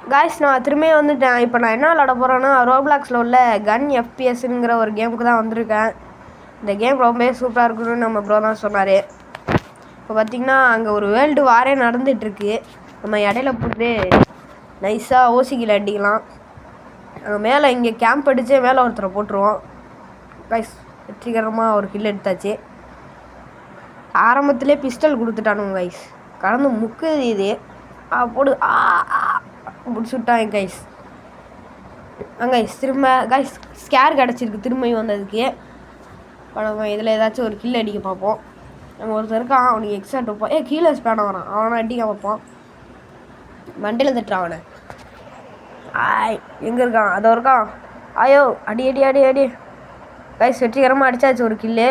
Guys நான் திரும்பியும் வந்துட்டேன். இப்போ நான் என்ன விளாட போகிறேன்னா ரோப்ளாக்ஸில் உள்ள கன் எஃப்பிஎஸ்ங்கிற ஒரு கேமுக்கு தான் வந்திருக்கேன். இந்த கேம் ரொம்பவே சூப்பராக இருக்குன்னு நம்ம ப்ரோ தான் சொன்னார். இப்போ பார்த்திங்கன்னா அங்கே ஒரு வேர்ல்டு வாரே நடந்துகிட்ருக்கு. நம்ம இடையில போட்டு நைஸாக ஓசிக்கில் அடிக்கலாம். அங்கே மேலே இங்கே கேம்ப் அடித்து மேலே ஒருத்தரை போட்டுருவோம். கைஸ் வெற்றிகரமாக ஒரு கில் எடுத்தாச்சு. ஆரம்பத்திலே பிஸ்டல் கொடுத்துட்டானுங்க கைஸ். கலந்து முக்குது இது போடு முடிச்சு விட்டாங்க கைஸ். கைஸ் திரும்ப கைஸ் ஸ்கேர் கிடச்சிருக்கு திரும்பி வந்ததுக்கு. இப்போ நம்ம இதில் ஏதாச்சும் ஒரு கில் அடிக்க பார்ப்போம். நம்ம ஒருத்தர் இருக்கான், அவனுக்கு எக்ஸ்ட்ரா வைப்போம். கீழே ஸ்பேன வரான், அவனை அடிக்க பார்ப்போம். மண்டையில் தட்டுறான் அவனை. எங்கே இருக்கான்? அதோ இருக்கான். ஐயோ அடி அடி அடி அடி. கைஸ் வெற்றிகரமாக அடித்தாச்சு ஒரு கில்லு.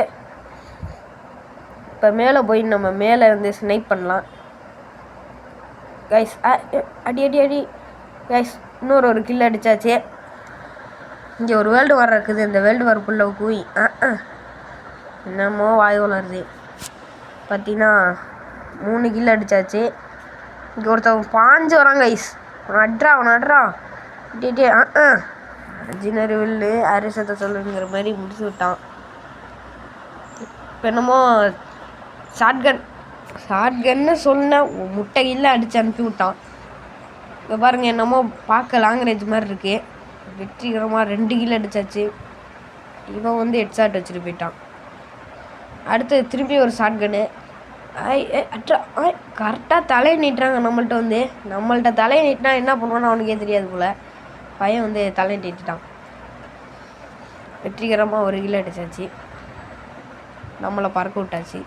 இப்போ மேலே போய் நம்ம மேலே வந்து ஸ்னைப் பண்ணலாம் கைஸ். அடி அடி அடி கைஸ். இன்னொரு ஒரு கில் அடித்தாச்சு. இங்கே ஒரு வேர்ல்டு வார் இருக்குது. இந்த வேர்ல்டு வார்க்குள்ளே போய் என்னமோ வாய் வளருது. பார்த்தீங்கன்னா 3 கில் அடித்தாச்சு. இங்கே ஒருத்தவங்க பாஞ்சு வரான் கைஸ். அவன் நடுறான் டே அர்ஜுனர் வில்லு அரிசத்தை சொல்லுங்கிற மாதிரி முடிச்சு விட்டான். இப்போ என்னமோ ஷார்ட்கன்னு சொன்ன முட்டை கில்ல அடித்து அனுப்பி விட்டான். இப்போ பாருங்கள் என்னமோ பார்க்க லாங் ரேஞ்ச் மாதிரி இருக்குது. வெற்றிகரமாக 2 கில் அடித்தாச்சு. இவன் வந்து ஹெட்ஷாட் வச்சுட்டு போயிட்டான். அடுத்து திரும்பி ஒரு ஷார்ட்கன்னு. கரெக்டாக தலையை நீட்டுறாங்க நம்மள்ட்ட தலையை நீட்டினா என்ன பண்ணுவான்னு அவனுக்கே தெரியாது போல். பையன் வந்து தலையை நீட்டிட்டான். வெற்றிகரமாக ஒரு கில் அடித்தாச்சு. நம்மளை பறக்க விட்டாச்சு.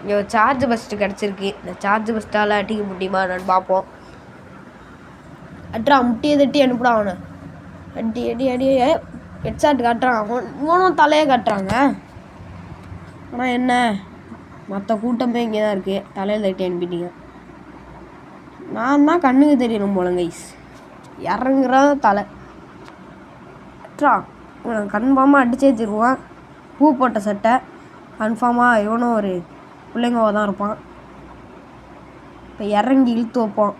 இங்கே ஒரு சார்ஜ் பஸ்ட்டு கிடச்சிருக்கு. இந்த சார்ஜ் பஸ்ட்டால் அடிக்க முடியுமா நான் பார்ப்போம். முட்டியை தட்டி அனுப்பிடா அவனை. அடி அடி அடி ஹெட்ஷாட் காட்டுறான். இவனும் தலையை காட்டுறாங்க. ஆனால் என்ன மற்ற கூட்டமே இங்கே தான் இருக்குது. தலையில் தட்டி அனுப்பிட்டீங்க. நான் தான் கண்ணுக்கு தெரியணும் போல கைஸ். இறங்குறான் தலை. கன்ஃபார்மாக அடிச்சு வச்சிருவான். பூ போட்ட சட்டை கன்ஃபார்மாக இவனும் ஒரு பிள்ளைங்கவா தான் இருப்பான். இப்போ இறங்கி இழுத்து வைப்போம்.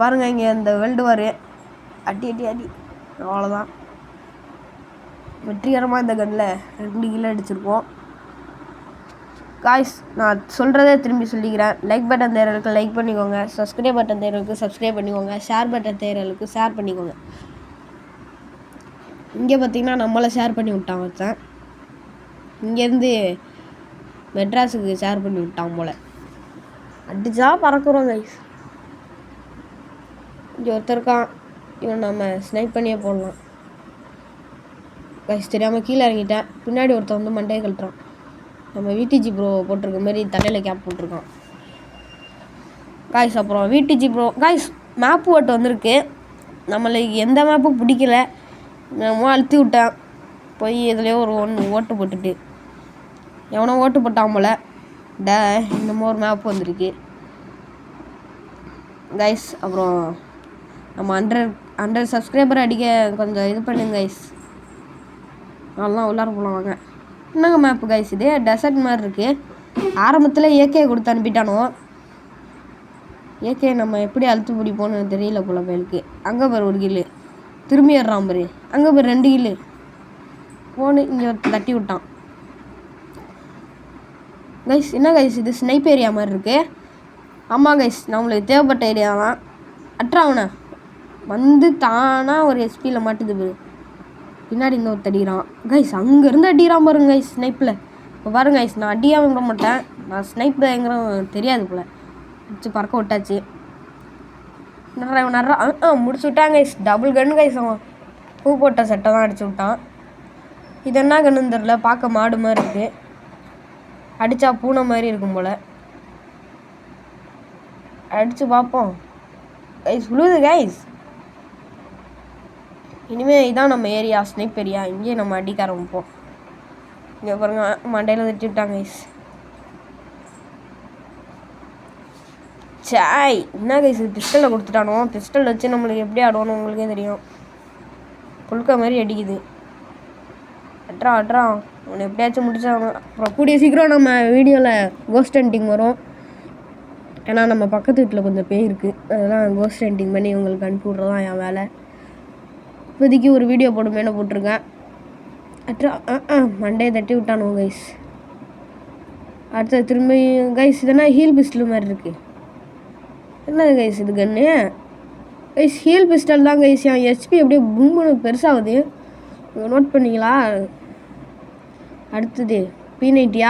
பாருங்கள் இங்கே இந்த வேர்ல்டு வார் அடி அடி அடி. அவ்வளோதான். வெற்றிகரமாக இந்த கன்னில் 2 கிலோ அடிச்சிருக்கோம். காய்ஸ் நான் சொல்கிறதே திரும்பி சொல்லிக்கிறேன். லைக் பட்டன் தேர்தலுக்கு லைக் பண்ணிக்கோங்க. சப்ஸ்கிரைப் பட்டன் தேர்தலுக்கு சப்ஸ்கிரைப் பண்ணிக்கோங்க. ஷேர் பட்டன் தேர்தலுக்கு ஷேர் பண்ணிக்கோங்க. இங்கே பார்த்திங்கன்னா நம்மளை ஷேர் பண்ணி விட்டான் வச்சேன். இங்கேருந்து மெட்ராஸுக்கு ஷேர் பண்ணி விட்டான் போல். அடிச்சா பறக்குறோம் கைஸ். இங்கே ஒருத்தருக்கான். இவன் நம்ம ஸ்னைப் பண்ணியே போடலாம் கைஸ். தெரியாமல் கீழே இறங்கிட்டேன். பின்னாடி ஒருத்தன் வந்து மண்டையை கழட்டுறான். நம்ம விடிஜி ப்ரோ போட்டிருக்க மாதிரி தலையில் கேப் போட்டிருக்கான் காய்ஸ். அப்புறம் விடிஜி ப்ரோ காய்ஸ் மேப்பு ஓட்டு வந்திருக்கு. நம்மளுக்கு எந்த மேப்பும் பிடிக்கல. நம்ம அழுத்தி விட்டேன் போய் இதுலேயே ஒரு ஓட்டு போட்டுட்டு. எவனோ ஓட்டு போட்டான் போல். இன்னமும் ஒரு மேப்பு வந்திருக்கு கைஸ். அப்புறம் நம்ம 100 சப்ஸ்கிரைபர் அடிக்க கொஞ்சம் இது பண்ணுங்க கைஸ். அதெல்லாம் உள்ளார போகலாம் வாங்க. என்னங்க மேப்பு கைஸ் இது டெசர்ட் மாதிரி இருக்குது. ஆரம்பத்தில் ஏகே கொடுத்து அனுப்பிட்டானோ. ஏகே நம்ம எப்படி அழுத்து பிடிப்போன்னு தெரியல போல பயலுக்கு. அங்கே பேர் ஒரு கில்லு திரும்பி ஏறான் பாரு. அங்கே பேர் 2 கில்லு போன்னு இங்கே தட்டி விட்டான் கைஸ். என்ன கைஸ் இது ஸ்னைப் ஏரியா மாதிரி இருக்குது. ஆமாம் கைஸ் நம்மளுக்கு தேவைப்பட்ட ஏரியா தான். அவனை வந்து தானாக ஒரு எஸ்பியில் மாட்டுது பாரு. பின்னாடி இந்த ஒருத்த அடிக்கிறான் கைஸ். அங்கேருந்து அடிக்கிறான் பாருங்க கைஸ் ஸ்னைப்பில். இப்போ பாருங்க கைஸ் நான் அடியாமல் விட மாட்டேன். நான் ஸ்னைப் எங்கிற தெரியாது போல். வச்சு பறக்க விட்டாச்சு. முடிச்சு விட்டான் கைஸ். டபுள் கன்னு கைஸ். அவன் பூ போட்ட சட்டை தான் அடிச்சு விட்டான். இது என்ன கண்ணுன்னு தெரில. பார்க்க மாடு மாதிரி இருக்குது. அடித்தா பூனை மாதிரி இருக்கும் போல். அடித்து பார்ப்போம் கைஸ். விழுது கைஸ். இனிமேல் இதான் நம்ம ஏரியா ஸ்னைப் ஏரியா. இங்கேயே நம்ம அடிக்க ஆரம்பிப்போம். இங்கே பாருங்க மண்டையில் தட்டி விட்டாங்க கைஸ். சாய் என்ன கைஸ் பிஸ்டலில் கொடுத்துட்டானோ. பிஸ்டல் வச்சு நம்மளுக்கு எப்படி ஆடுவோன்னு உங்களுக்கே தெரியும். புழுக்க மாதிரி அடிக்குது. அட்றான் அவனை எப்படியாச்சும் முடிச்சாகணும். அப்புறம் கூடிய சீக்கிரம் நம்ம வீடியோவில் கோஸ்ட் ஹண்டிங் வரும். ஏன்னா நம்ம பக்கத்து வீட்டில் கொஞ்சம் பேய் இருக்குது, அதெல்லாம் கோஸ்ட் ஹண்டிங் பண்ணி உங்களுக்கு அனுப்பி விட்றதான் என் வேலை. இப்போதைக்கு ஒரு வீடியோ போடுமேனு போட்டிருக்கேன். மண்டே தட்டி விட்டானுங்க கைஸ். அடுத்த திரும்பி கைஸ் இதென்னா ஹீல் பிஸ்டல் மாதிரி இருக்குது. என்னது கைஸ் இது கன்று? கைஸ் ஹீல் பிஸ்டல் தான் கைஸ். என் ஹெச்பி அப்படியே பூம்னு பெருசாகுது, நோட் பண்ணிங்களா? அடுத்தது P90.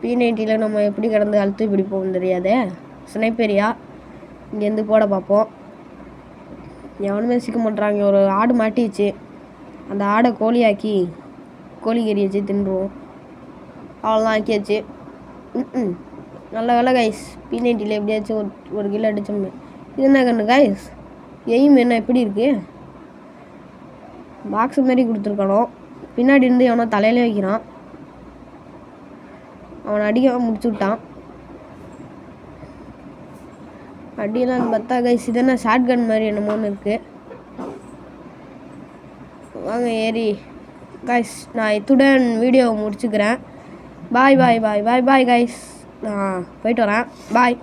P90 நம்ம எப்படி கிடந்து அழுத்து பிடிப்போம் தெரியாதே. ஸ்னைப்பேரியா இங்கேருந்து போட பார்ப்போம். எவனுமே சிக்க மாட்டுறாங்க. ஒரு ஆடு மாட்டிச்சு, அந்த ஆடை கோழியாக்கி கோழிக்கறி வச்சு தின்றுவோம். அவ்வளோதான் ஆக்கியாச்சு. நல்ல வேலை கைஸ். P90 எப்படியாச்சும் ஒரு கிலோ அடித்தோம்னு. இது என்ன கண்ணு கைஸ்? எய்ம் என்ன எப்படி இருக்குது? பாக்ஸ் மாதிரி கொடுத்துருக்கணும். பின்னாடி இருந்து எவனோ தலையிலே வைக்கிறான். அவனை அடிக்க முடிச்சு விட்டான். அடியெல்லாம் பார்த்தா கைஸ் இது என்ன ஷார்ட் கன் மாதிரி என்னமோன்னு இருக்குது. வாங்க ஏறி கைஸ் நான் இத்துடன் வீடியோவை முடிச்சுக்கிறேன். பாய் பாய் பாய் பாய் பாய் கைஸ். நான் போயிட்டு வரேன். பாய்.